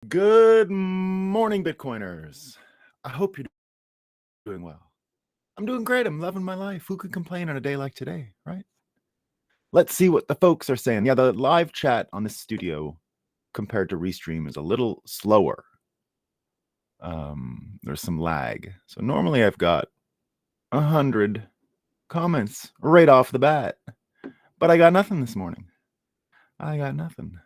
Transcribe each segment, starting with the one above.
Good morning, Bitcoiners. I hope you're doing well. I'm doing great. I'm loving my life. Who could complain on a day like today, right? Let's see what the folks are saying. Yeah, the live chat on this studio compared to Restream is a little slower. There's some lag. So normally I've got 100 comments right off the bat, but I got nothing this morning. I got nothing.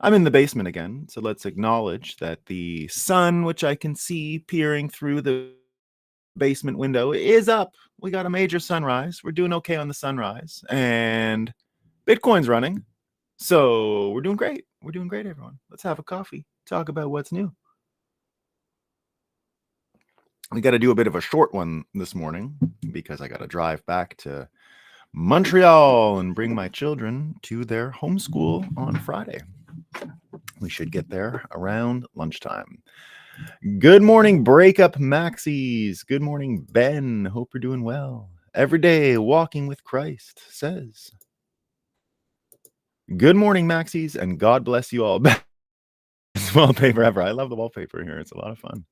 I'm in the basement again, so let's acknowledge that the sun, which I can see peering through the basement window, is up. We got a major sunrise. We're doing okay on the sunrise, and Bitcoin's running. So we're doing great. We're doing great, everyone. Let's have a coffee, talk about what's new. We got to do a bit of a short one this morning because I got to drive back to Montreal and bring my children to their homeschool on Friday. We should get there around lunchtime. Good morning, Breakup Maxis. Good morning, Ben. Hope you're doing well. Every day walking with Christ says. Good morning, Maxis, and God bless you all. Best wallpaper ever. I love the wallpaper here. It's a lot of fun.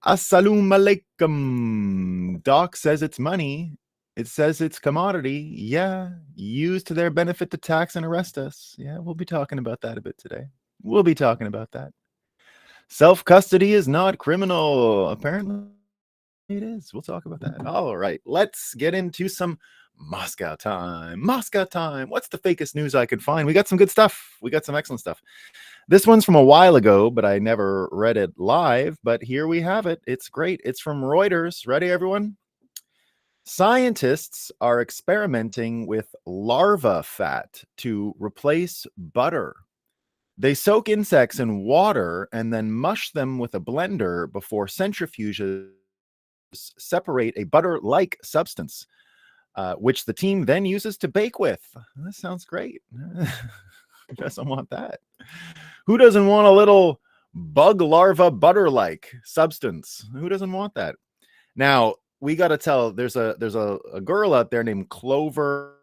Assalamu alaikum. Doc says it's money. It says it's commodity. Yeah, used to their benefit to tax and arrest us. Yeah, we'll be talking about that a bit today. We'll be talking about that. Self-custody is not criminal. Apparently it is. We'll talk about that. All right, let's get into some Moscow time. Moscow time. What's the fakest news I could find? We got some good stuff. We got some excellent stuff. This one's from a while ago, but I never read it live. But here we have it. It's great. It's from Reuters. Ready, everyone? Scientists are experimenting with larva fat to replace butter. They soak insects in water and then mush them with a blender before centrifuges separate a butter-like substance, which the team then uses to bake with. That sounds great. Who doesn't want that? Who doesn't want a little bug larva butter-like substance? Who doesn't want that? Now, we got to tell, there's a girl out there named Clover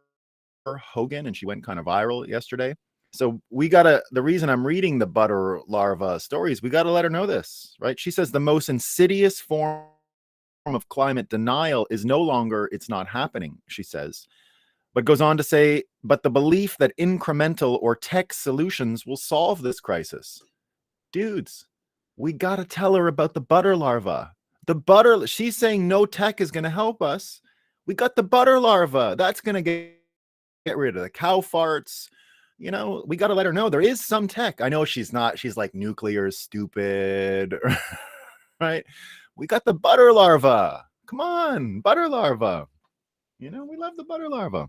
Hogan, and she went kind of viral yesterday. So the reason I'm reading the butter larva stories, we got to let her know this, right? She says the most insidious form of climate denial is no longer it's not happening, she says, but goes on to say, but the belief that incremental or tech solutions will solve this crisis. Dudes, we got to tell her about the butter larva. She's saying no tech is going to help us. We got the butter larva. That's going to get rid of the cow farts. You know, we got to let her know there is some tech. I know she's like nuclear stupid, right? We got the butter larva. Come on, butter larva. You know, we love the butter larva.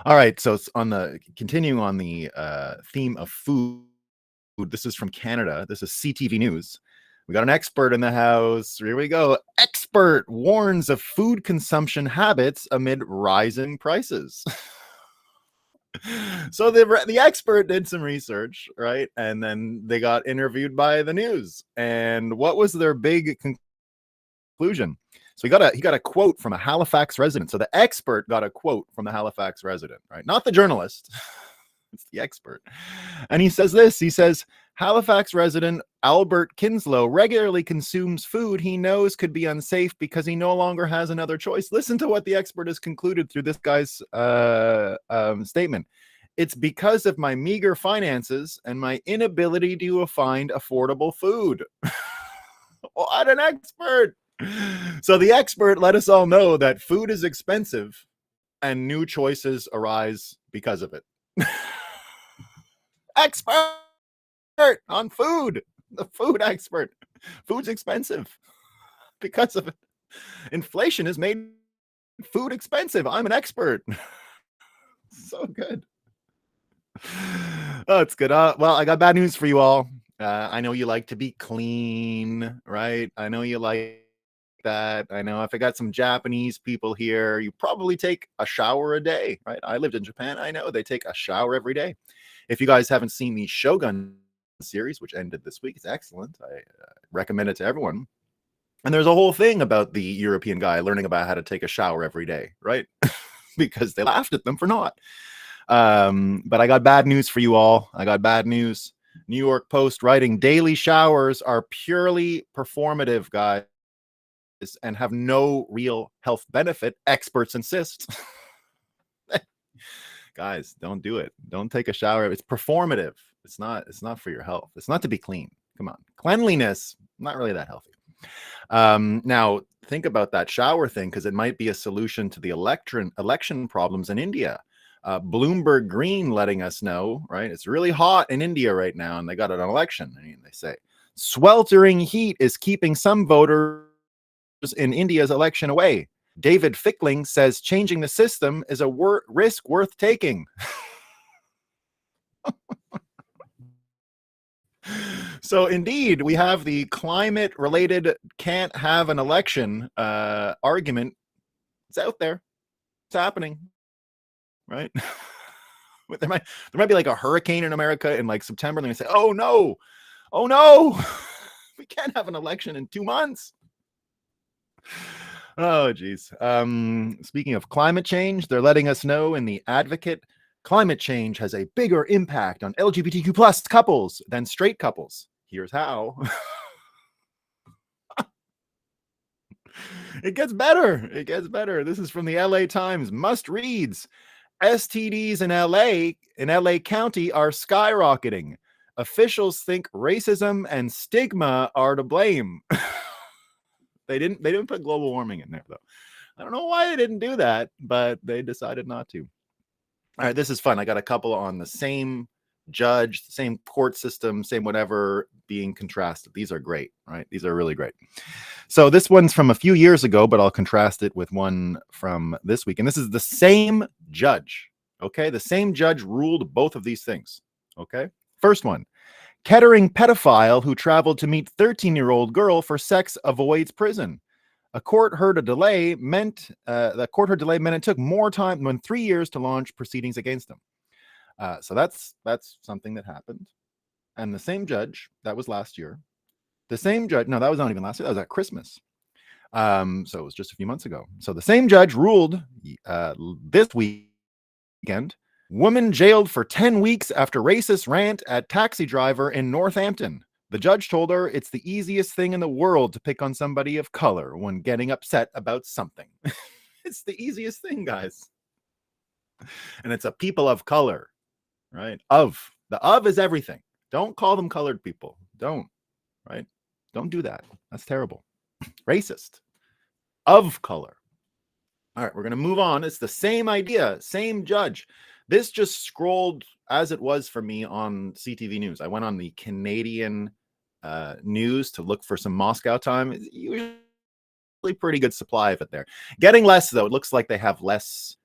All right, so it's continuing on the theme of food. This is from Canada. This is CTV News. We got an expert in the house. Here we go. Expert warns of food consumption habits amid rising prices. So the expert did some research, right? And then they got interviewed by the news. And what was their big conclusion? So he got a quote from a Halifax resident. So the expert got a quote from the Halifax resident, right? Not the journalist. It's the expert. And he says this. He says, Halifax resident Albert Kinslow regularly consumes food he knows could be unsafe because he no longer has another choice. Listen to what the expert has concluded through this guy's statement. It's because of my meager finances and my inability to find affordable food. What an expert. So the expert let us all know that food is expensive and new choices arise because of it. Expert on food. The food expert. Food's expensive because of it. Inflation has made food expensive. I'm an expert. So good. Oh, it's good. Well, I got bad news for you all. I know you like to be clean, right? I know you like that. I know if I got some Japanese people here, you probably take a shower a day, right? I lived in Japan. I know they take a shower every day. If you guys haven't seen the Shogun series, which ended this week, it's excellent. I recommend it to everyone. And there's a whole thing about the European guy learning about how to take a shower every day, right? Because they laughed at them for not. But I got bad news for you all. I got bad news. New York Post writing, daily showers are purely performative, guys, and have no real health benefit. Experts insist. Guys, don't do it. Don't take a shower. It's performative. It's not for your health. It's not to be clean. Come on. Cleanliness, not really that healthy. Now think about that shower thing, because it might be a solution to the election problems in India. Bloomberg Green letting us know, right? It's really hot in India right now, and they got an election. I mean, they say sweltering heat is keeping some voters in India's election away. David Fickling says changing the system is a risk worth taking. So indeed, we have the climate-related can't have an election argument. It's out there. It's happening, right? there might be like a hurricane in America in like September, and they're gonna say, oh no, we can't have an election in 2 months. Oh, geez. Speaking of climate change, they're letting us know in The Advocate, climate change has a bigger impact on LGBTQ plus couples than straight couples. Here's how. It gets better. It gets better. This is from the LA Times. Must reads. STDs in LA County are skyrocketing. Officials think racism and stigma are to blame. They didn't put global warming in there, though. I don't know why they didn't do that, but they decided not to. All right, this is fun. I got a couple on the same judge, same court system, same whatever being contrasted. These are great, right? These are really great. So this one's from a few years ago, but I'll contrast it with one from this week. And this is the same judge, okay? The same judge ruled both of these things, okay? First one. Kettering pedophile who traveled to meet 13-year-old girl for sex avoids prison. The court heard delay meant it took more time than 3 years to launch proceedings against him. So that's something that happened. And the same judge, that was last year. The same judge, no, that was not even last year. That was at Christmas. So it was just a few months ago. So the same judge ruled this weekend. Woman jailed for 10 weeks after racist rant at taxi driver in Northampton. The judge told her it's the easiest thing in the world to pick on somebody of color when getting upset about something. It's the easiest thing, guys. And it's a people of color, right? The of is everything. Don't call them colored people. Don't, right? Don't do that. That's terrible. Racist. Of color. All right, we're going to move on. It's the same idea, same judge. This just scrolled as it was for me on CTV News. I went on the Canadian news to look for some Moscow time. It's usually pretty good supply of it there. Getting less, though. It looks like they have less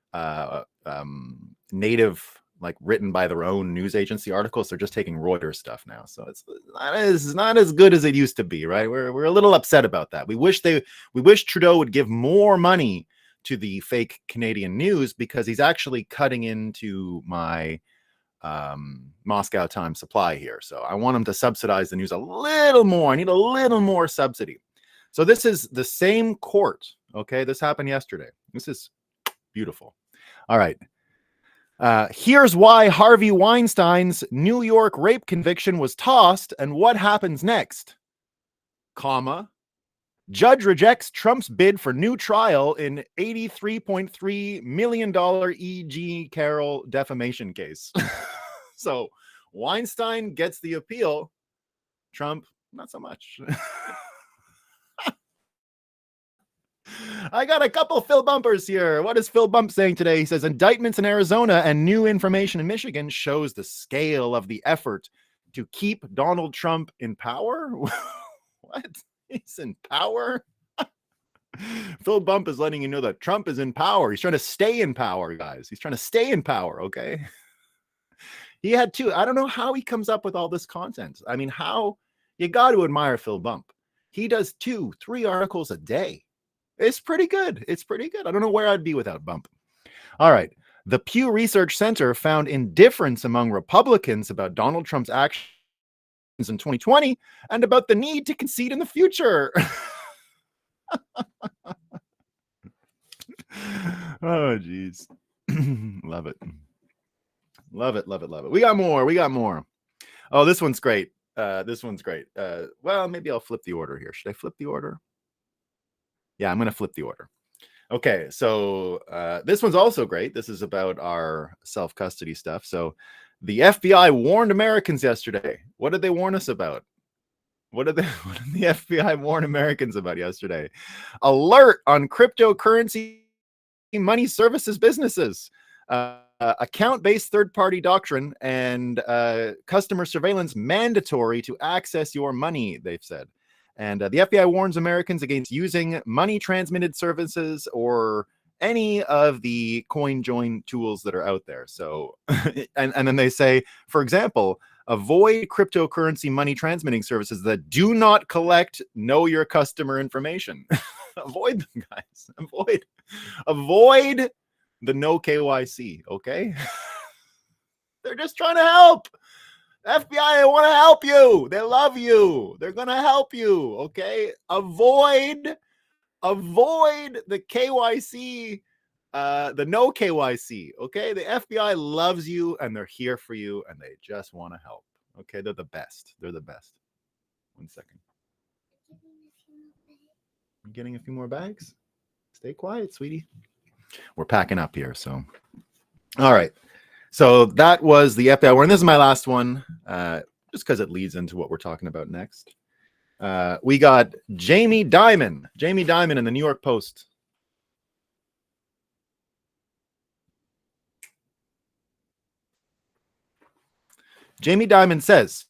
native, like written by their own news agency articles. They're just taking Reuters stuff now. So it's not as good as it used to be, right? We're a little upset about that. We wish Trudeau would give more money to the fake Canadian news, because he's actually cutting into my Moscow Times supply here. So I want him to subsidize the news a little more. I need a little more subsidy. So this is the same court. Okay, this happened yesterday. This is beautiful. All right. Here's why Harvey Weinstein's New York rape conviction was tossed and what happens next. Comma. Judge rejects Trump's bid for new trial in $83.3 million E.G. Carroll defamation case. So Weinstein gets the appeal. Trump, not so much. I got a couple Phil Bumpers here. What is Phil Bump saying today? He says, indictments in Arizona and new information in Michigan shows the scale of the effort to keep Donald Trump in power. What? He's in power? Phil Bump is letting you know that Trump is in power. He's trying to stay in power, guys. He's trying to stay in power, okay? He had two. I don't know how he comes up with all this content. I mean, how? You got to admire Phil Bump. He does 2-3 articles a day. It's pretty good. It's pretty good. I don't know where I'd be without Bump. All right. The Pew Research Center found indifference among Republicans about Donald Trump's actions in 2020 and about the need to concede in the future. Oh, geez. Love it. Love it, love it, love it. We got more. Oh, this one's great. This one's great. Well, maybe I'll flip the order here. Should I flip the order? Yeah, I'm going to flip the order. Okay, so this one's also great. This is about our self-custody stuff. So the FBI warned Americans yesterday. What did they warn us about? What did the FBI warn Americans about yesterday? Alert on cryptocurrency money services businesses. Account-based third-party doctrine and customer surveillance mandatory to access your money, they've said. And the FBI warns Americans against using money transmitted services or any of the coin join tools that are out there. So, and then they say, for example, avoid cryptocurrency money transmitting services that do not collect know your customer information. Avoid them, guys. Avoid the no KYC, okay? They're just trying to help. FBI, they want to help you. They love you. They're going to help you, okay? Avoid the KYC, the no KYC, okay? The FBI loves you and they're here for you and they just want to help, okay? They're the best. They're the best. 1 second. You getting a few more bags? Stay quiet, sweetie. We're packing up here, so. All right. So that was the FBI warning. This is my last one, just because it leads into what we're talking about next. We got Jamie Dimon in the New York Post. Jamie Dimon says,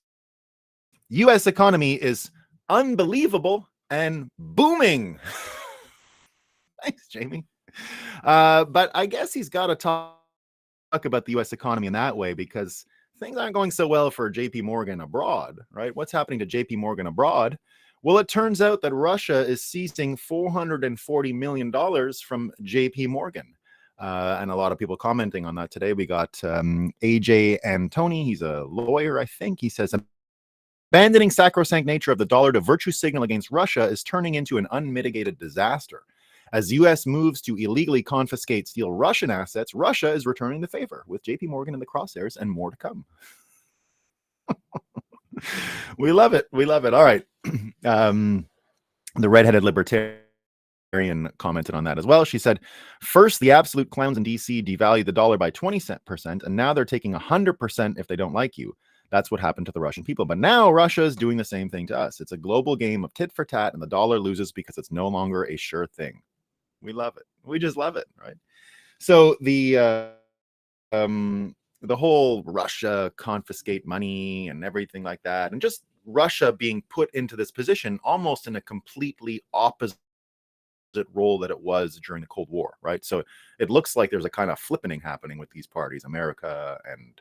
U.S. economy is unbelievable and booming. Thanks, Jamie. But I guess he's got to talk about the U.S. economy in that way because things aren't going so well for JP Morgan abroad, right? What's happening to JP Morgan abroad? Well, it turns out that Russia is seizing $440 million from JP Morgan. And a lot of people commenting on that today. We got AJ Antoni. He's a lawyer, I think. He says, abandoning sacrosanct nature of the dollar to virtue signal against Russia is turning into an unmitigated disaster. As U.S. moves to illegally confiscate, steal Russian assets, Russia is returning the favor with JP Morgan in the crosshairs and more to come. We love it. We love it. All right. The redheaded libertarian commented on that as well. She said, first, the absolute clowns in D.C. devalued the dollar by 20%, and now they're taking 100% if they don't like you. That's what happened to the Russian people. But now Russia is doing the same thing to us. It's a global game of tit for tat, and the dollar loses because it's no longer a sure thing. We love it. We just love it, right? So the whole Russia confiscate money and everything like that, and just Russia being put into this position almost in a completely opposite role that it was during the Cold War, right? So it looks like there's a kind of flippening happening with these parties, America and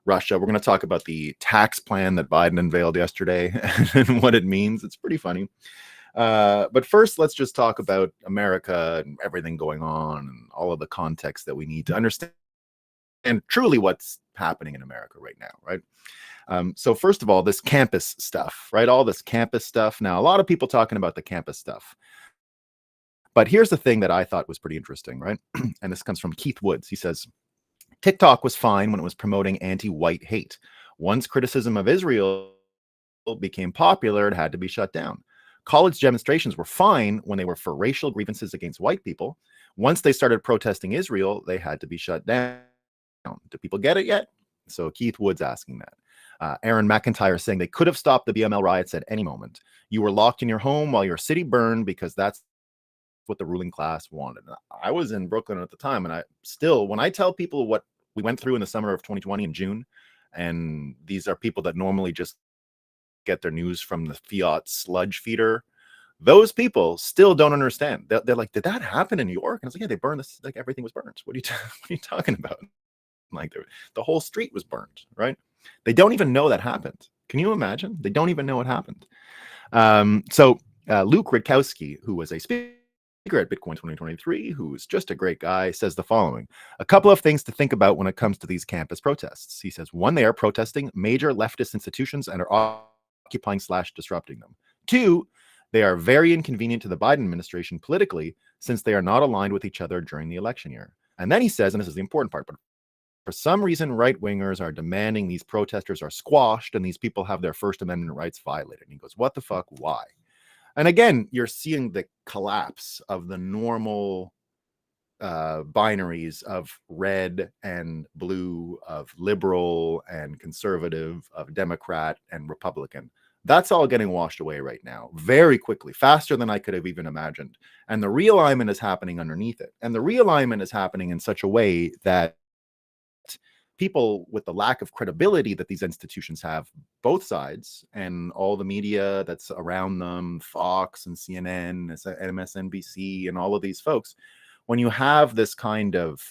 Russia. We're going to talk about the tax plan that Biden unveiled yesterday and what it means. It's pretty funny. But first, let's just talk about America and everything going on and all of the context that we need to understand and truly what's happening in America right now, right? So first of all, this campus stuff, right? All this campus stuff. Now, a lot of people talking about the campus stuff. But here's the thing that I thought was pretty interesting, right? And this comes from Keith Woods. He says, TikTok was fine when it was promoting anti-white hate. Once criticism of Israel became popular, it had to be shut down. College demonstrations were fine when they were for racial grievances against white people. Once they started protesting Israel, they had to be shut down. Do people get it yet? So Keith Woods asking that. Aaron McIntyre saying they could have stopped the BML riots at any moment. You were locked in your home while your city burned because that's what the ruling class wanted. I was in Brooklyn at the time, and I still, when I tell people what we went through in the summer of 2020 in June, and these are people that normally just get their news from the Fiat sludge feeder, those people still don't understand. They're like, did that happen in New York? And I was like, yeah, they burned this, like everything was burned. What are you talking about? Like the whole street was burned, right? They don't even know that happened. Can you imagine? They don't even know what happened. So Luke Rutkowski, who was a speaker at Bitcoin 2023, who's just a great guy, says the following: a couple of things to think about when it comes to these campus protests. He says, one, they are protesting major leftist institutions and are occupying / disrupting them. Two, they are very inconvenient to the Biden administration politically since they are not aligned with each other during the election year. And then he says, and this is the important part, but for some reason, right-wingers are demanding these protesters are squashed and these people have their First Amendment rights violated. And he goes, what the fuck? Why? And again, you're seeing the collapse of the normal binaries of red and blue, of liberal and conservative, of Democrat and Republican. That's all getting washed away right now very quickly, faster than I could have even imagined. And the realignment is happening underneath it. And the realignment is happening in such a way that people, with the lack of credibility that these institutions have, both sides and all the media that's around them, Fox and CNN, MSNBC, and all of these folks, when you have this kind of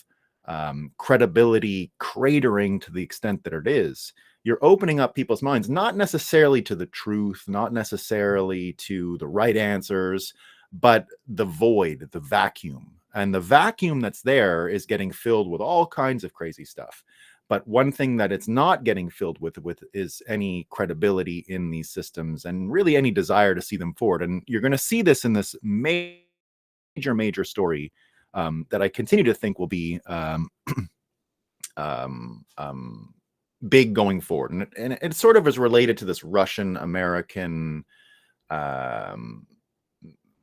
credibility cratering to the extent that it is, you're opening up people's minds, not necessarily to the truth, not necessarily to the right answers, but the void, the vacuum. And the vacuum that's there is getting filled with all kinds of crazy stuff. But one thing that it's not getting filled with is any credibility in these systems and really any desire to see them forward. And you're going to see this in this major story that I continue to think will be big going forward. And it sort of is related to this Russian-American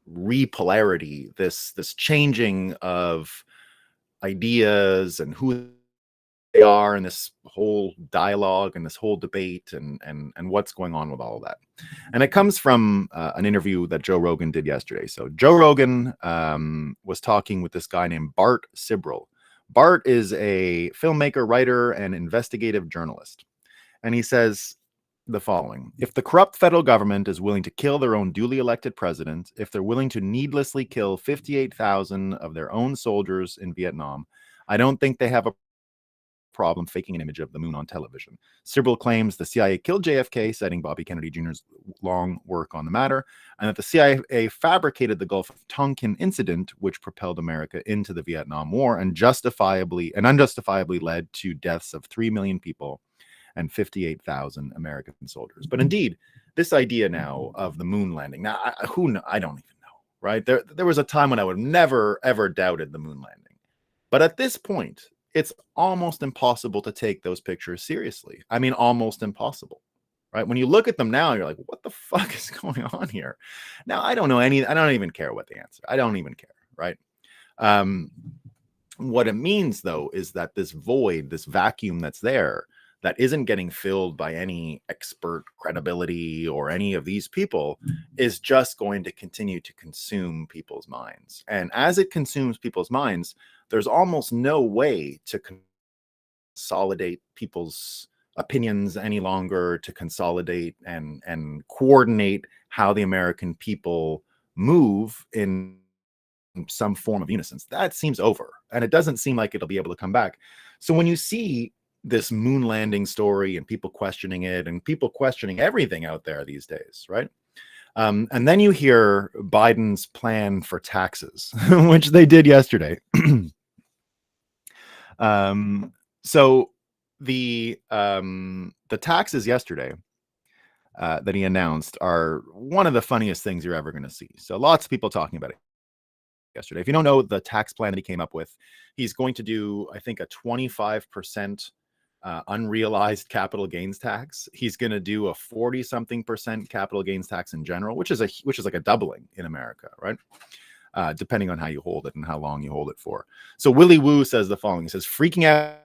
repolarity, this changing of ideas and who they are, and this whole dialogue and this whole debate and what's going on with all of that. And it comes from an interview that Joe Rogan did yesterday. So Joe Rogan was talking with this guy named Bart Sibrel. Bart is a filmmaker, writer, and investigative journalist. And he says the following: if the corrupt federal government is willing to kill their own duly elected president, if they're willing to needlessly kill 58,000 of their own soldiers in Vietnam, I don't think they have a problem faking an image of the moon on television. Sibrel claims the CIA killed JFK, citing Bobby Kennedy Jr.'s long work on the matter, and that the CIA fabricated the Gulf of Tonkin incident, which propelled America into the Vietnam War and unjustifiably led to deaths of 3 million people and 58,000 American soldiers. But indeed, this idea now of the moon landing, now I don't even know, right? There was a time when I would have never, ever doubted the moon landing. But at this point, it's almost impossible to take those pictures seriously. I mean, almost impossible, right? When you look at them now, you're like, what the fuck is going on here? Now, I don't even care what the answer. I don't even care, right? What it means, though, is that this void, this vacuum that's there, that isn't getting filled by any expert credibility or any of these people, is just going to continue to consume people's minds. And as it consumes people's minds, there's almost no way to consolidate people's opinions any longer, to consolidate and coordinate how the American people move in some form of unison. That seems over, and it doesn't seem like it'll be able to come back. So when you see this moon landing story and people questioning it and people questioning everything out there these days, right? And then you hear Biden's plan for taxes, which they did yesterday. So the taxes yesterday that he announced are one of the funniest things you're ever going to see. So lots of people talking about it yesterday. If you don't know the tax plan that he came up with, he's going to do, I think, a 25% unrealized capital gains tax. He's going to do a 40-something% capital gains tax in general, which is like a doubling in America, right? Depending on how you hold it and how long you hold it for. So Willie Woo says the following. He says, freaking out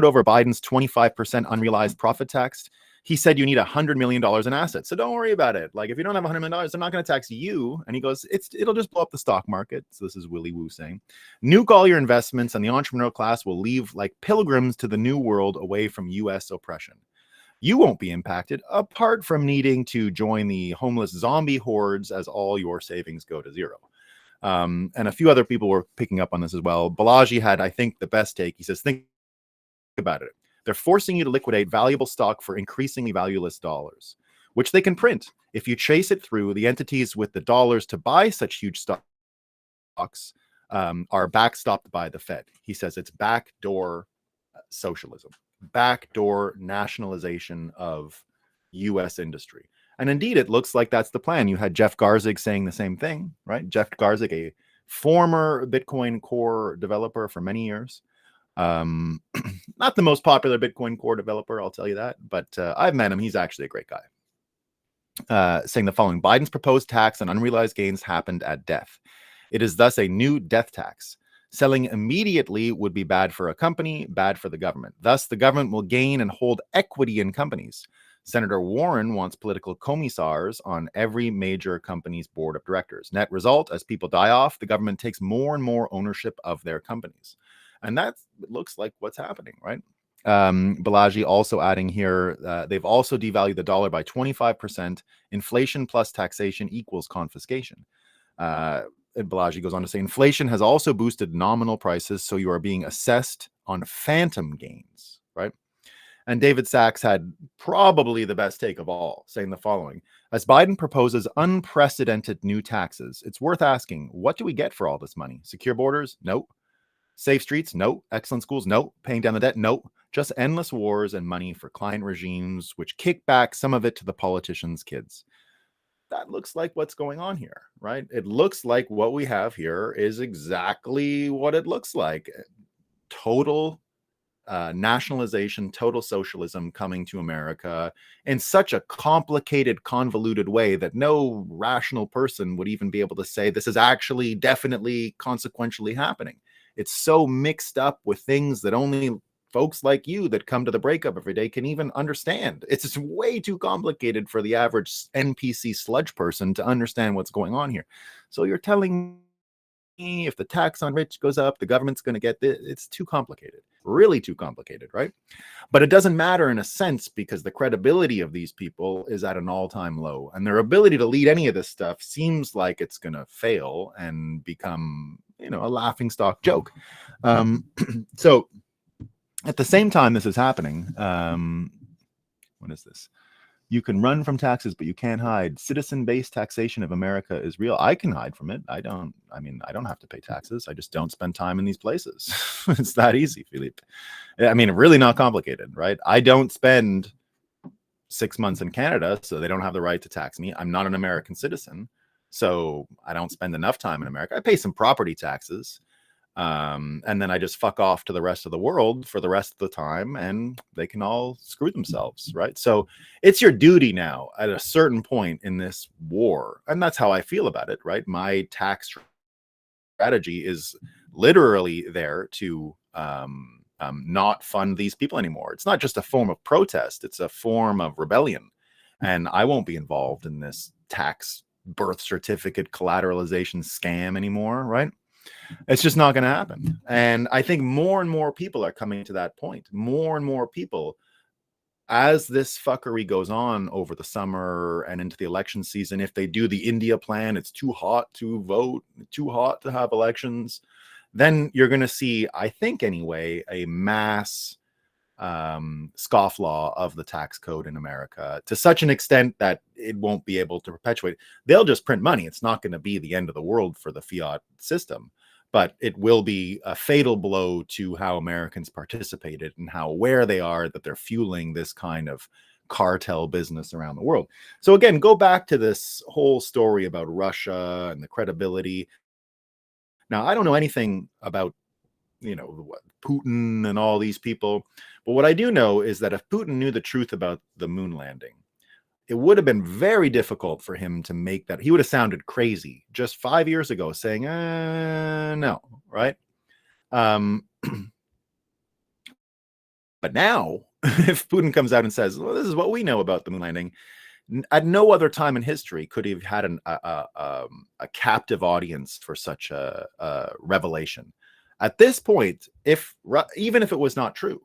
over Biden's 25% unrealized profit tax. He said you need $100 million in assets. So don't worry about it. Like, if you don't have $100 million, they're not going to tax you. And he goes, it'll just blow up the stock market. So this is Willie Woo saying, nuke all your investments and the entrepreneurial class will leave like pilgrims to the new world away from U.S. oppression. You won't be impacted, apart from needing to join the homeless zombie hordes as all your savings go to zero. And a few other people were picking up on this as well. Balaji had, I think, the best take. He says, think about it. They're forcing you to liquidate valuable stock for increasingly valueless dollars, which they can print. If you chase it through, the entities with the dollars to buy such huge stocks are backstopped by the Fed. He says it's backdoor socialism, backdoor nationalization of U.S. industry. And indeed, it looks like that's the plan. You had Jeff Garzik saying the same thing, right? Jeff Garzik, a former Bitcoin Core developer for many years, Not the most popular Bitcoin core developer, I'll tell you that, but I've met him. He's actually a great guy. Saying the following: Biden's proposed tax on unrealized gains happened at death. It is thus a new death tax. Selling immediately would be bad for a company, bad for the government. Thus, the government will gain and hold equity in companies. Senator Warren wants political commissars on every major company's board of directors. Net result, as people die off, the government takes more and more ownership of their companies. And that looks like what's happening, right? Balaji also adding here, they've also devalued the dollar by 25%. Inflation plus taxation equals confiscation. And Balaji goes on to say, inflation has also boosted nominal prices, so you are being assessed on phantom gains, right? And David Sachs had probably the best take of all, saying the following: as Biden proposes unprecedented new taxes, it's worth asking, what do we get for all this money? Secure borders? No. Safe streets? No. Excellent schools? No. Paying down the debt? No. Just endless wars and money for client regimes, which kick back some of it to the politicians' kids. That looks like what's going on here, right? It looks like what we have here is exactly what it looks like. Total nationalization, total socialism coming to America in such a complicated, convoluted way that no rational person would even be able to say this is actually definitely consequentially happening. It's so mixed up with things that only folks like you that come to the Breakup every day can even understand. It's just way too complicated for the average NPC sludge person to understand what's going on here. So you're telling me if the tax on rich goes up, the government's going to get this? It's too complicated, really too complicated, right? But it doesn't matter in a sense, because the credibility of these people is at an all-time low, and their ability to lead any of this stuff seems like it's going to fail and become, a laughingstock joke. So at the same time this is happening, what is this? You can run from taxes, but you can't hide. Citizen-based taxation of America is real. I can hide from it. I don't have to pay taxes. I just don't spend time in these places. It's that easy, Philippe. Really not complicated, right? I don't spend 6 months in Canada, so they don't have the right to tax me. I'm not an American citizen, so I don't spend enough time in America. I pay some property taxes. And then I just fuck off to the rest of the world for the rest of the time, and they can all screw themselves, right? So it's your duty now at a certain point in this war, and that's how I feel about it, right? My tax strategy is literally there to not fund these people anymore. It's not just a form of protest, it's a form of rebellion, and I won't be involved in this tax birth certificate collateralization scam anymore, right? It's just not going to happen. And I think more and more people are coming to that point. More and more people, as this fuckery goes on over the summer and into the election season, if they do the India plan, it's too hot to vote, too hot to have elections, then you're going to see, I think anyway, a mass scofflaw of the tax code in America to such an extent that it won't be able to perpetuate. They'll just print money. It's not going to be the end of the world for the fiat system, but it will be a fatal blow to how Americans participated and how aware they are that they're fueling this kind of cartel business around the world. So again, go back to this whole story about Russia and the credibility. Now, I don't know anything about Putin and all these people. But what I do know is that if Putin knew the truth about the moon landing, it would have been very difficult for him to make that. He would have sounded crazy just 5 years ago saying, no, right? But now, if Putin comes out and says, well, this is what we know about the moon landing, at no other time in history could he have had a captive audience for such a revelation. At this point, even if it was not true,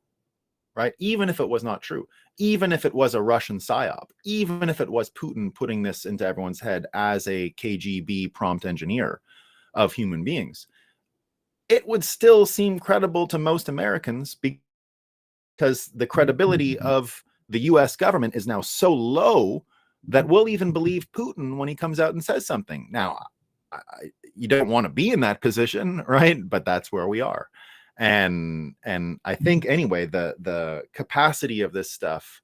right? Even if it was not true, even if it was a Russian psyop, even if it was Putin putting this into everyone's head as a KGB prompt engineer of human beings, it would still seem credible to most Americans because the credibility of the US government is now so low that we'll even believe Putin when he comes out and says something. Now, you don't want to be in that position, right? But that's where we are. And I think anyway, the capacity of this stuff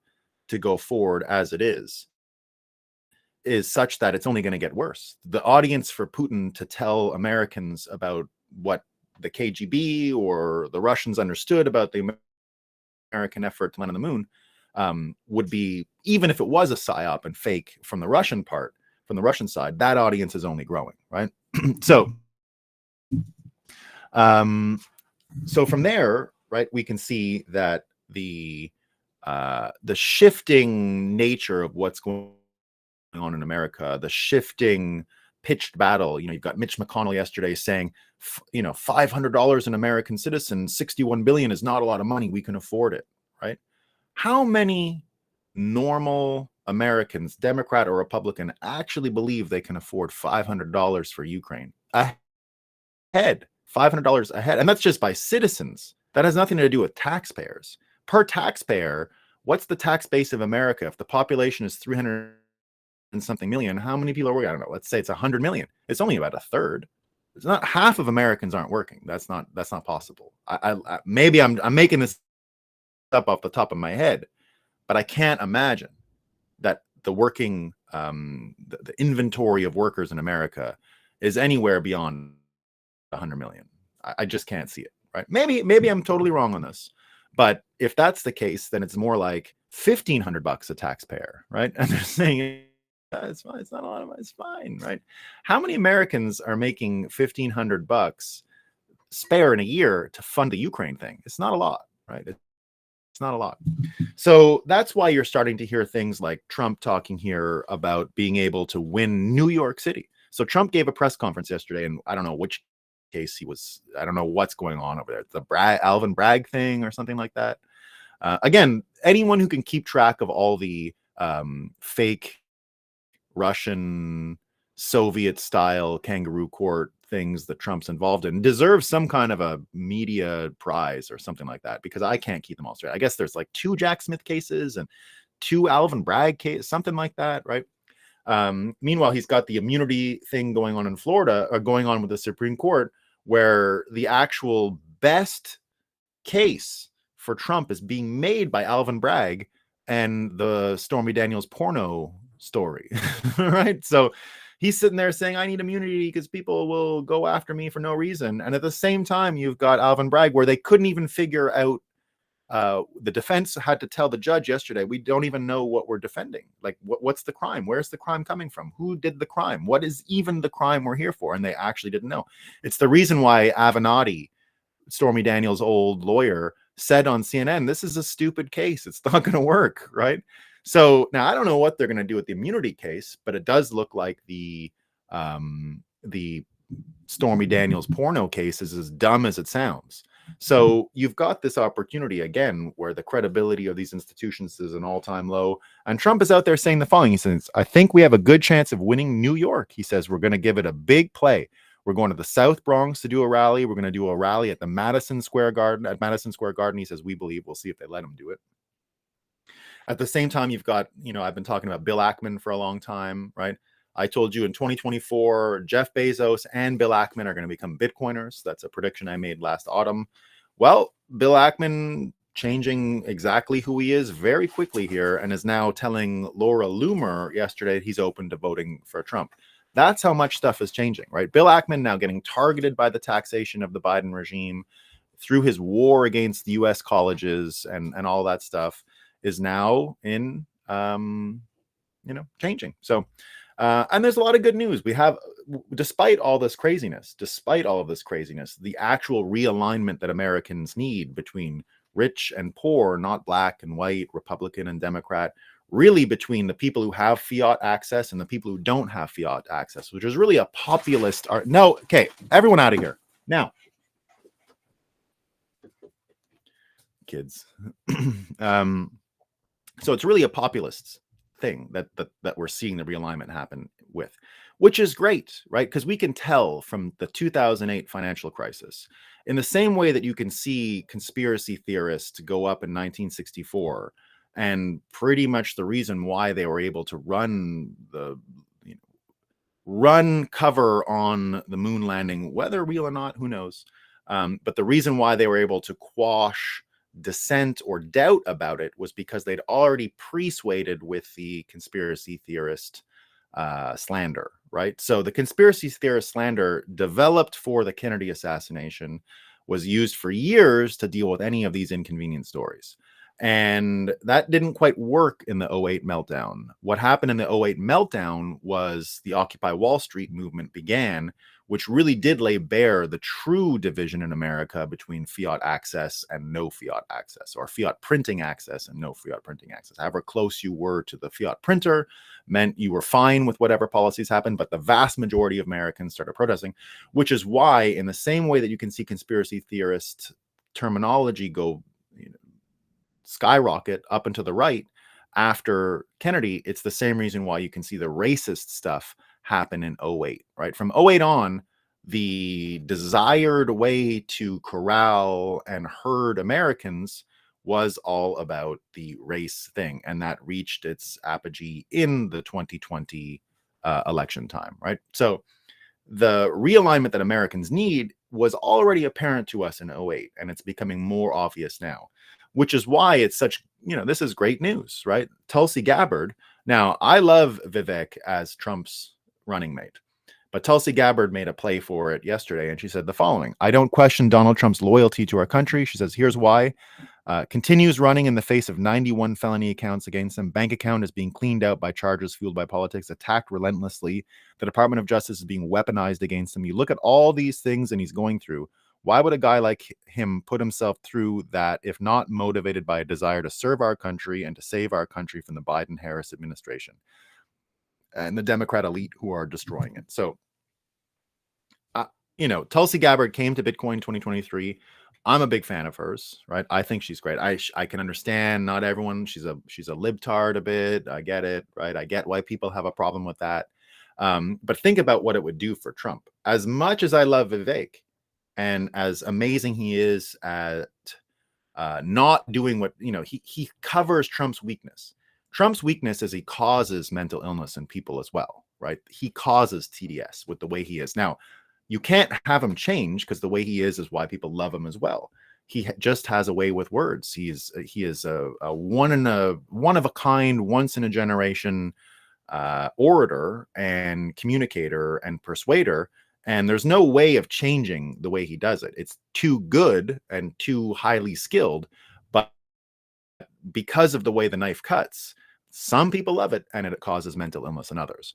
to go forward as it is such that it's only going to get worse. The audience for Putin to tell Americans about what the KGB or the Russians understood about the American effort to land on the moon would be, even if it was a psyop and fake from the Russian side, that audience is only growing, right? So from there, right, we can see that the shifting nature of what's going on in America, the shifting pitched battle. You've got Mitch McConnell yesterday saying, $500 an American citizen, 61 billion is not a lot of money. We can afford it, right? How many normal Americans, Democrat or Republican, actually believe they can afford $500 for Ukraine? Ahead, $500 ahead. And that's just by citizens. That has nothing to do with taxpayers. Per taxpayer, what's the tax base of America? If the population is 300 and something million, how many people are working? I don't know. Let's say it's 100 million. It's only about a third. It's not half of Americans aren't working. That's not possible. I maybe I'm making this up off the top of my head, but I can't imagine that the working the inventory of workers in America is anywhere beyond 100 million. I just can't see it, right? Maybe I'm totally wrong on this, but if that's the case, then it's more like $1,500 a taxpayer, right? And they're saying it's fine. It's not a lot of money. It's fine, right? How many Americans are making $1,500 spare in a year to fund the Ukraine thing? It's not a lot, right? It's not a lot. So that's why you're starting to hear things like Trump talking here about being able to win New York City. So Trump gave a press conference yesterday, and I don't know which case he was. I don't know what's going on over there. The Alvin Bragg thing or something like that. Again, anyone who can keep track of all the fake Russian Soviet style kangaroo court things that Trump's involved in deserves some kind of a media prize or something like that, because I can't keep them all straight. I guess there's like 2 Jack Smith cases and 2 Alvin Bragg cases, something like that, right? Meanwhile, he's got the immunity thing going on in Florida, or going on with the Supreme Court, where the actual best case for Trump is being made by Alvin Bragg and the Stormy Daniels porno story, right? So he's sitting there saying, I need immunity because people will go after me for no reason. And at the same time, you've got Alvin Bragg, where they couldn't even figure out, the defense had to tell the judge yesterday, we don't even know what we're defending. Like, what's the crime? Where's the crime coming from? Who did the crime? What is even the crime we're here for? And they actually didn't know. It's the reason why Avenatti, Stormy Daniels' old lawyer, said on CNN, this is a stupid case. It's not going to work, right? So now I don't know what they're going to do with the immunity case, but it does look like the Stormy Daniels porno case is as dumb as it sounds. So you've got this opportunity again where the credibility of these institutions is an all-time low. And Trump is out there saying the following. He says, I think we have a good chance of winning New York. He says, we're going to give it a big play. We're going to the South Bronx to do a rally. We're going to do a rally at the Madison Square Garden. He says, we believe. We'll see if they let him do it. At the same time, you've got, I've been talking about Bill Ackman for a long time, right? I told you in 2024, Jeff Bezos and Bill Ackman are going to become Bitcoiners. That's a prediction I made last autumn. Well, Bill Ackman changing exactly who he is very quickly here, and is now telling Laura Loomer yesterday that he's open to voting for Trump. That's how much stuff is changing, right? Bill Ackman now getting targeted by the taxation of the Biden regime through his war against the U.S. colleges and all that stuff is now in, changing. So, and there's a lot of good news. We have, despite all of this craziness, the actual realignment that Americans need between rich and poor, not black and white, Republican and Democrat, really between the people who have fiat access and the people who don't have fiat access, which is really a populist art. No, okay, everyone out of here. Now, kids. So it's really a populist thing that we're seeing the realignment happen with, which is great, right? Because we can tell from the 2008 financial crisis, in the same way that you can see conspiracy theorists go up in 1964, and pretty much the reason why they were able to run cover on the moon landing, whether real or not, who knows? But the reason why they were able to quash dissent or doubt about it was because they'd already persuaded with the conspiracy theorist slander, right? So the conspiracy theorist slander developed for the Kennedy assassination was used for years to deal with any of these inconvenient stories. And that didn't quite work in the '08 meltdown. What happened in the '08 meltdown was the Occupy Wall Street movement began, which really did lay bare the true division in America between fiat access and no fiat access, or fiat printing access and no fiat printing access. However close you were to the fiat printer meant you were fine with whatever policies happened, but the vast majority of Americans started protesting, which is why, in the same way that you can see conspiracy theorist terminology go, skyrocket up and to the right after Kennedy, it's the same reason why you can see the racist stuff happen in '08, right? From '08 on, the desired way to corral and herd Americans was all about the race thing. And that reached its apogee in the 2020 election time, right? So the realignment that Americans need was already apparent to us in '08, and it's becoming more obvious now, which is why it's such, this is great news, right? Tulsi Gabbard. Now, I love Vivek as Trump's running mate, but Tulsi Gabbard made a play for it yesterday, and she said the following: I don't question Donald Trump's loyalty to our country. She says, here's why. Continues running in the face of 91 felony accounts against him. Bank account is being cleaned out by charges fueled by politics, attacked relentlessly. The Department of Justice is being weaponized against him. You look at all these things and he's going through. Why would a guy like him put himself through that if not motivated by a desire to serve our country and to save our country from the Biden-Harris administration and the Democrat elite who are destroying it? So, Tulsi Gabbard came to Bitcoin 2023. I'm a big fan of hers, right? I think she's great. I can understand not everyone. She's a libtard a bit. I get it, right? I get why people have a problem with that. But think about what it would do for Trump. As much as I love Vivek, and as amazing he is at not doing what, he covers Trump's weakness. Trump's weakness is he causes mental illness in people as well, right? He causes TDS with the way he is. Now, you can't have him change because the way he is why people love him as well. He just has a way with words. He is a one of a kind, once in a generation orator and communicator and persuader. And there's no way of changing the way he does it. It's too good and too highly skilled. But because of the way the knife cuts, some people love it and it causes mental illness in others.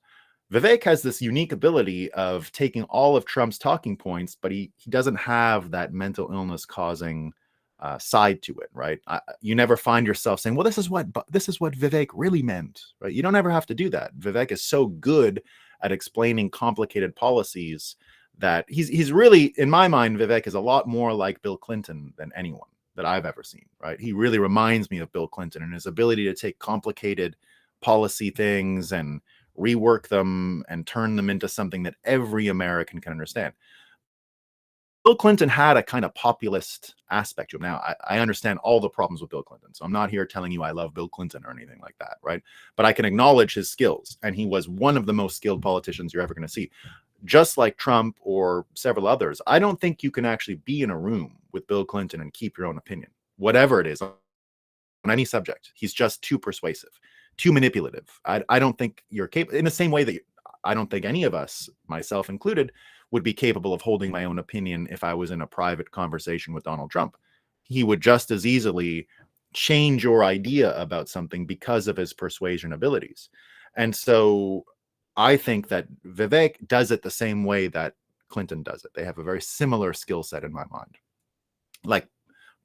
Vivek has this unique ability of taking all of Trump's talking points, but he doesn't have that mental illness causing side to it, right? You never find yourself saying, well, this is what Vivek really meant, right? You don't ever have to do that. Vivek is so good at explaining complicated policies that he's really, in my mind, Vivek is a lot more like Bill Clinton than anyone that I've ever seen, right? He really reminds me of Bill Clinton and his ability to take complicated policy things and rework them and turn them into something that every American can understand. Bill Clinton had a kind of populist aspect to him. Now, I understand all the problems with Bill Clinton, so I'm not here telling you I love Bill Clinton or anything like that, right? But I can acknowledge his skills, and he was one of the most skilled politicians you're ever going to see. Just like Trump or several others, I don't think you can actually be in a room with Bill Clinton and keep your own opinion, whatever it is, on any subject. He's just too persuasive, too manipulative. I don't think you're capable, in the same way that I don't think any of us, myself included, would be capable of holding my own opinion if I was in a private conversation with Donald Trump. He would just as easily change your idea about something because of his persuasion abilities. And so I think that Vivek does it the same way that Clinton does it. They have a very similar skill set in my mind. Like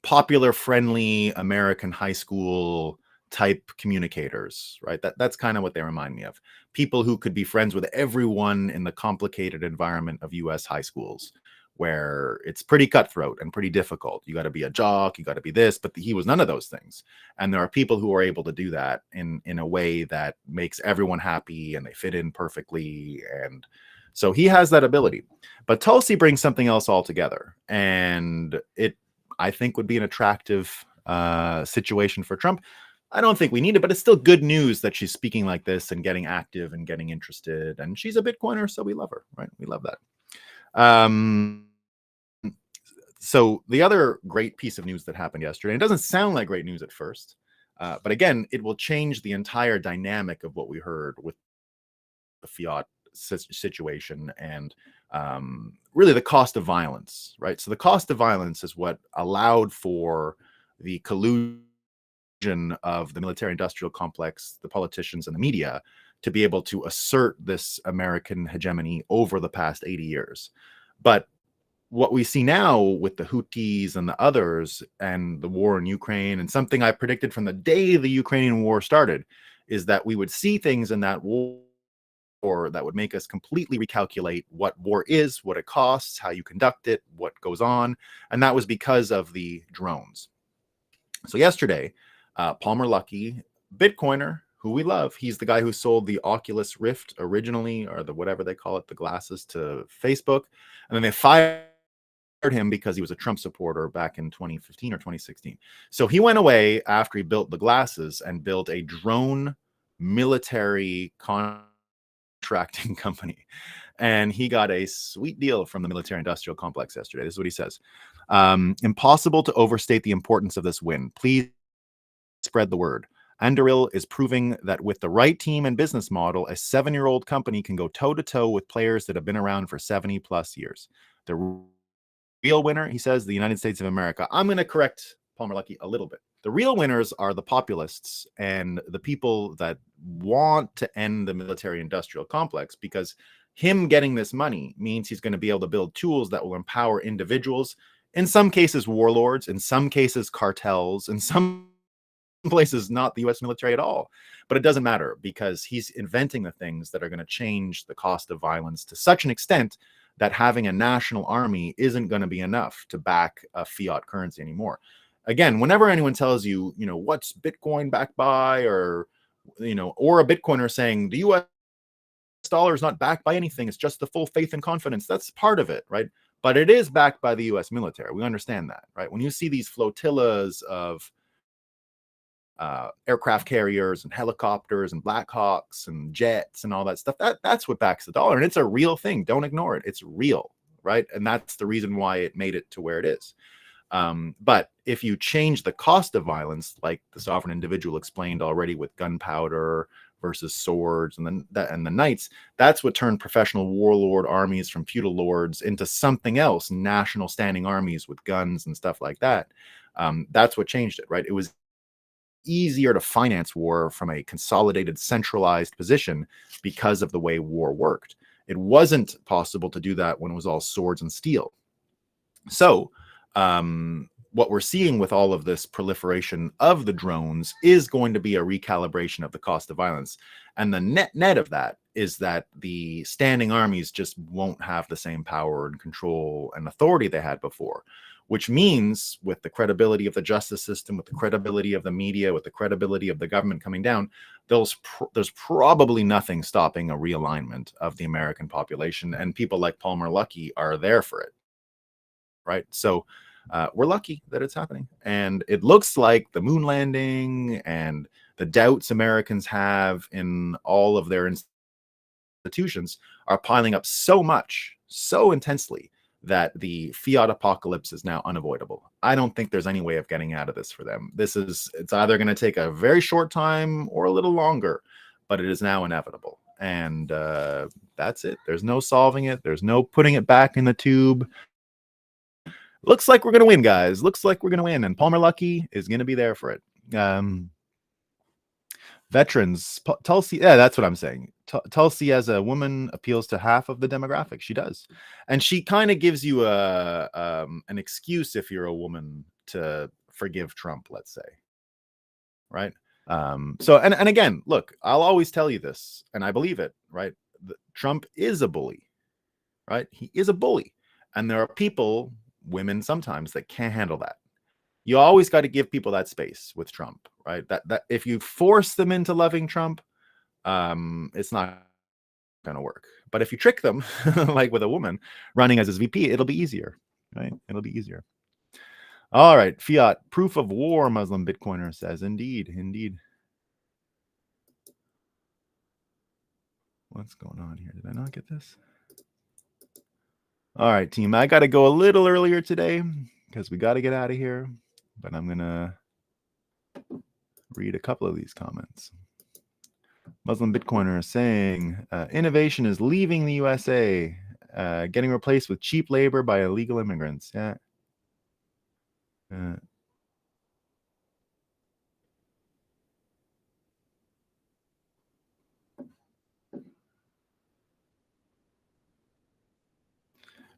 popular, friendly American high school type communicators, right? That's kind of what they remind me of. People who could be friends with everyone in the complicated environment of US high schools, where it's pretty cutthroat and pretty difficult. You got to be a jock, you got to be this, but he was none of those things. And there are people who are able to do that in a way that makes everyone happy and they fit in perfectly. And so he has that ability. But Tulsi brings something else altogether. And it, I think, would be an attractive situation for Trump. I don't think we need it, but it's still good news that she's speaking like this and getting active and getting interested. And she's a Bitcoiner, so we love her, right? We love that. So the other great piece of news that happened yesterday, and it doesn't sound like great news at first, but again, it will change the entire dynamic of what we heard with the Fiat situation and really the cost of violence, right? So the cost of violence is what allowed for the collusion of the military industrial complex, the politicians, and the media to be able to assert this American hegemony over the past 80 years. But what we see now with the Houthis and the others and the war in Ukraine, and something I predicted from the day the Ukrainian war started, is that we would see things in that war that would make us completely recalculate what war is, what it costs, how you conduct it, what goes on. And that was because of the drones. So yesterday, Palmer Luckey, Bitcoiner, who we love, he's the guy who sold the Oculus Rift originally, or the whatever they call it, the glasses, to Facebook. And then they fired him because he was a Trump supporter back in 2015 or 2016. So he went away after he built the glasses and built a drone military contracting company. And he got a sweet deal from the military industrial complex yesterday. This is what he says. Impossible to overstate the importance of this win. Please spread the word. Anduril is proving that with the right team and business model, a 7-year-old company can go toe-to-toe with players that have been around for 70 plus years. The real winner, he says, the United States of America. I'm going to correct Palmer Luckey a little bit. The real winners are the populists and the people that want to end the military-industrial complex, because him getting this money means he's going to be able to build tools that will empower individuals, in some cases warlords, in some cases cartels, in some places not the U.S. military at all. But it doesn't matter, because he's inventing the things that are going to change the cost of violence to such an extent that having a national army isn't going to be enough to back a fiat currency anymore. Again, whenever anyone tells you, what's Bitcoin backed by, or a Bitcoiner saying the US dollar is not backed by anything, it's just the full faith and confidence, that's part of it, right? But it is backed by the US military. We understand that, right? When you see these flotillas of aircraft carriers and helicopters and Black Hawks and jets and all that stuff, that's what backs the dollar. And it's a real thing. Don't ignore it. It's real, right? And that's the reason why it made it to where it is. But if you change the cost of violence, like the sovereign individual explained already with gunpowder versus swords and the knights, that's what turned professional warlord armies from feudal lords into something else, national standing armies with guns and stuff like that. That's what changed it, right? It was easier to finance war from a consolidated, centralized position because of the way war worked. It wasn't possible to do that when it was all swords and steel. So what we're seeing with all of this proliferation of the drones is going to be a recalibration of the cost of violence. And the net of that is that the standing armies just won't have the same power and control and authority they had before, which means with the credibility of the justice system, with the credibility of the media, with the credibility of the government coming down, there's probably nothing stopping a realignment of the American population. And people like Palmer Luckey are there for it, right? So we're lucky that it's happening. And it looks like the moon landing and the doubts Americans have in all of their institutions are piling up so much, so intensely, that the fiat apocalypse is now unavoidable. I don't think there's any way of getting out of this for them. It's either going to take a very short time or a little longer, but it is now inevitable. And that's it. There's no solving it. There's no putting it back in the tube. Looks like we're going to win, guys. Looks like we're going to win. And Palmer Luckey is going to be there for it. Veterans, Tulsi, yeah, that's what I'm saying. Tulsi as a woman appeals to half of the demographic. She does. And she kind of gives you an excuse if you're a woman to forgive Trump, let's say. Right? So, and again, look, I'll always tell you this, and I believe it, right? Trump is a bully, right? He is a bully. And there are people, women sometimes, that can't handle that. You always got to give people that space with Trump, right? That if you force them into loving Trump, it's not going to work. But if you trick them, like with a woman running as his VP, it'll be easier, right? It'll be easier. All right, Fiat, proof of war, Muslim Bitcoiner says. Indeed, indeed. What's going on here? Did I not get this? All right, team, I got to go a little earlier today because we got to get out of here. But I'm going to read a couple of these comments. Muslim Bitcoiner saying innovation is leaving the USA, getting replaced with cheap labor by illegal immigrants. Yeah.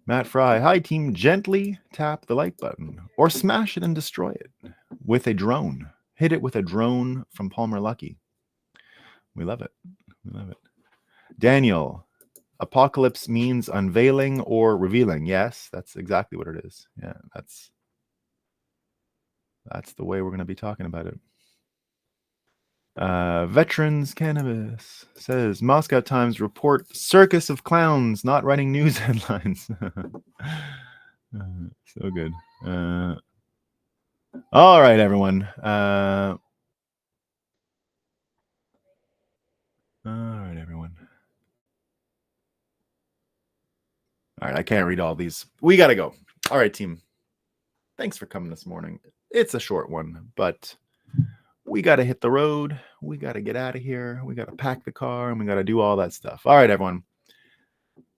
Matt Fry, hi team, gently tap the like button or smash it and destroy it with a drone. Hit it with a drone from Palmer Lucky. We love it. We love it. Daniel, apocalypse means unveiling or revealing. Yes, that's exactly what it is. Yeah, that's the way we're going to be talking about it. Veterans Cannabis says Moscow Times report circus of clowns not writing news headlines. So good. All right, everyone. All right, everyone. All right, I can't read all these. We got to go. All right, team. Thanks for coming this morning. It's a short one, but we got to hit the road. We got to get out of here. We got to pack the car and we got to do all that stuff. All right, everyone.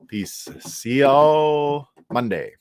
Peace. See y'all Monday.